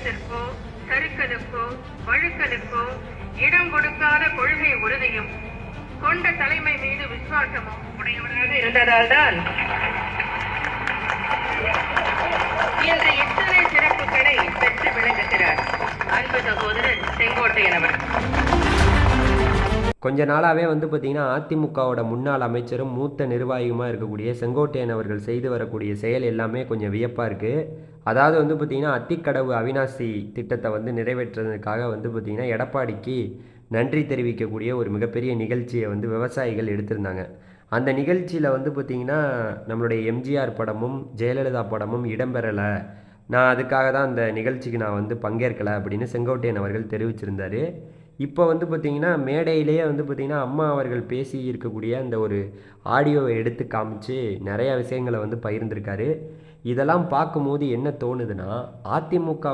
வாதத்திற்கோ சறுக்கலுக்கோ வழுக்கலுக்கோ இடம் கொடுக்காத கொள்கை உறுதியும் கொண்ட தலைமை மீது விசுவாசமும் உடையவராக இருந்ததால்தான் இன்று இத்தனை சிறப்புகளை பெற்று விளங்குகிறார் அன்பு சகோதரர் செங்கோட்டையன் அவர். கொஞ்ச நாளாகவே பார்த்திங்கன்னா அதிமுகவோட முன்னாள் அமைச்சரும் மூத்த நிர்வாகியுமாக இருக்கக்கூடிய செங்கோட்டையன் அவர்கள் செய்து வரக்கூடிய செயல் எல்லாமே கொஞ்சம் வியப்பாக இருக்குது. அதாவது பார்த்திங்கன்னா அத்திக்கடவு அவினாசி திட்டத்தை நிறைவேற்றுறதுக்காக பார்த்திங்கன்னா எடப்பாடிக்கு நன்றி தெரிவிக்கக்கூடிய ஒரு மிகப்பெரிய நிகழ்ச்சியை விவசாயிகள் எடுத்திருந்தாங்க. அந்த நிகழ்ச்சியில் பார்த்திங்கன்னா நம்மளுடைய எம்ஜிஆர் படமும் ஜெயலலிதா படமும் இடம்பெறலை, நான் அதுக்காக தான் அந்த நிகழ்ச்சிக்கு நான் பங்கேற்கலை அப்படின்னு செங்கோட்டையன் அவர்கள் தெரிவிச்சிருந்தார். இப்போ பார்த்திங்கன்னா மேடையிலேயே பார்த்திங்கன்னா அம்மா அவர்கள் பேசி இருக்கக்கூடிய அந்த ஒரு ஆடியோவை எடுத்து காமிச்சு நிறையா விஷயங்களை பகிர்ந்திருக்காரு. இதெல்லாம் பார்க்கும்போது என்ன தோணுதுன்னா, அதிமுக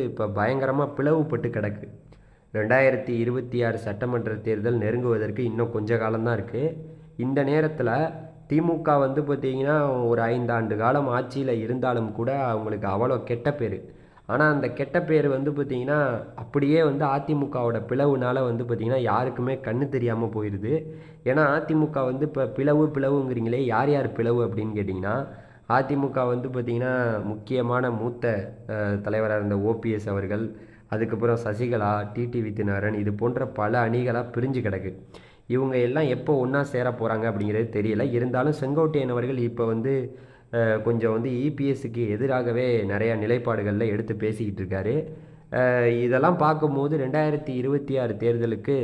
இப்போ பயங்கரமாக பிளவுபட்டு கிடக்கு. 2026 சட்டமன்ற தேர்தல் நெருங்குவதற்கு இன்னும் கொஞ்ச காலம்தான் இருக்குது. இந்த நேரத்தில் திமுக பார்த்திங்கன்னா ஒரு 5 ஆண்டு காலம் ஆட்சியில் இருந்தாலும் கூட அவங்களுக்கு அவ்வளோ கெட்ட பேர். ஆனால் அந்த கெட்ட பேர் பார்த்திங்கன்னா அப்படியே அதிமுகவோட பிளவுனால் பார்த்திங்கன்னா யாருக்குமே கண்ணு தெரியாமல் போயிடுது. ஏன்னா அதிமுக இப்போ பிளவுங்கிறீங்களே, யார் யார் பிளவு அப்படின்னு கேட்டிங்கன்னா, அதிமுக பார்த்திங்கன்னா முக்கியமான மூத்த தலைவராக இருந்த ஓபிஎஸ் அவர்கள், அதுக்கப்புறம் சசிகலா, டிடிவி தினகரன், இது போன்ற பல அணிகளாக பிரிஞ்சு கிடக்கு. இவங்க எல்லாம் எப்போ ஒன்றா சேர போகிறாங்க அப்படிங்கிறது தெரியல. இருந்தாலும் செங்கோட்டையன் அவர்கள் இப்போ கொஞ்சம் இபிஎஸ்க்கு எதிராகவே நிறையா நிலைப்பாடுகளில் எடுத்து பேசிக்கிட்டு இருக்காரு. இதெல்லாம் பார்க்கும்போது 2026 தேர்தலுக்கு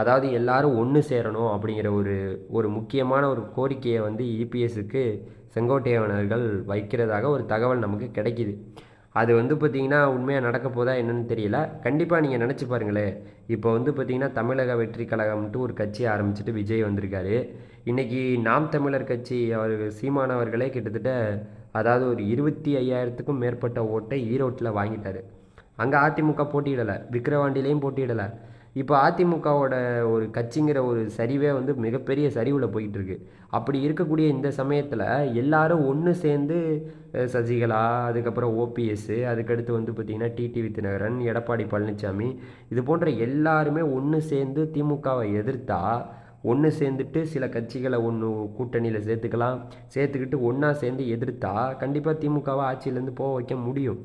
அதாவது எல்லாரும் ஒன்று சேரணும் அப்படிங்கிற ஒரு முக்கியமான ஒரு கோரிக்கையை இபிஎஸ்க்கு செங்கோட்டையன் அவர்கள் வைக்கிறதாக ஒரு தகவல் நமக்கு கிடைக்கிது. அது பார்த்திங்கன்னா உண்மையாக நடக்க போதா என்னன்னு தெரியல. கண்டிப்பாக நீங்கள் நினச்சி பாருங்களேன். இப்போ பார்த்திங்கன்னா தமிழக வெற்றி கழகம்ட்டு ஒரு கட்சி ஆரம்பிச்சுட்டு விஜய் வந்திருக்காரு. இன்றைக்கி நாம் தமிழர் கட்சி அவர்கள் சீமானவர்களே கிட்டத்தட்ட அதாவது ஒரு 25,000க்கும் மேற்பட்ட ஓட்டை ஈரோட்டில் வாங்கிட்டார். அங்கே அதிமுக போட்டியிடலை, விக்கிரவாண்டிலையும் போட்டியிடலை. இப்போ அதிமுகவோட ஒரு கட்சிங்கிற ஒரு சரிவே மிகப்பெரிய சரிவில் போயிட்டுருக்கு. அப்படி இருக்கக்கூடிய இந்த சமயத்தில் எல்லாரும் ஒன்று சேர்ந்து சசிகலா, அதுக்கப்புறம் ஓபிஎஸ், அதுக்கடுத்து பார்த்திங்கன்னா டிடிவி தினகரன், எடப்பாடி பழனிசாமி, இது போன்ற எல்லாருமே ஒன்று சேர்ந்து திமுகவை எதிர்த்தா, ஒன்று சேர்ந்துட்டு சில கட்சிகளை கூட்டணியில் சேர்த்துக்கிட்டு ஒன்றா சேர்ந்து எதிர்த்தா கண்டிப்பாக திமுகவை ஆட்சியிலேருந்து போக வைக்க முடியும்.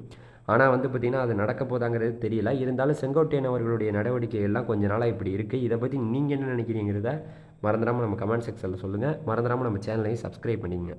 ஆனால் பார்த்திங்கன்னா அது நடக்க போதாங்கிறது தெரியல. இருந்தாலும் செங்கோட்டையன் அவர்களுடைய நடவடிக்கைகள்லாம் கொஞ்ச நாளாக இப்படி இருக்குது. இதை பற்றி நீங்கள் என்ன நினைக்கிறீங்கிறத மறந்துடாமல் நம்ம கமெண்ட் செக்ஷனில் சொல்லுங்கள். மறந்துடாமல் நம்ம சேனலையும் சப்ஸ்கிரைப் பண்ணிங்க.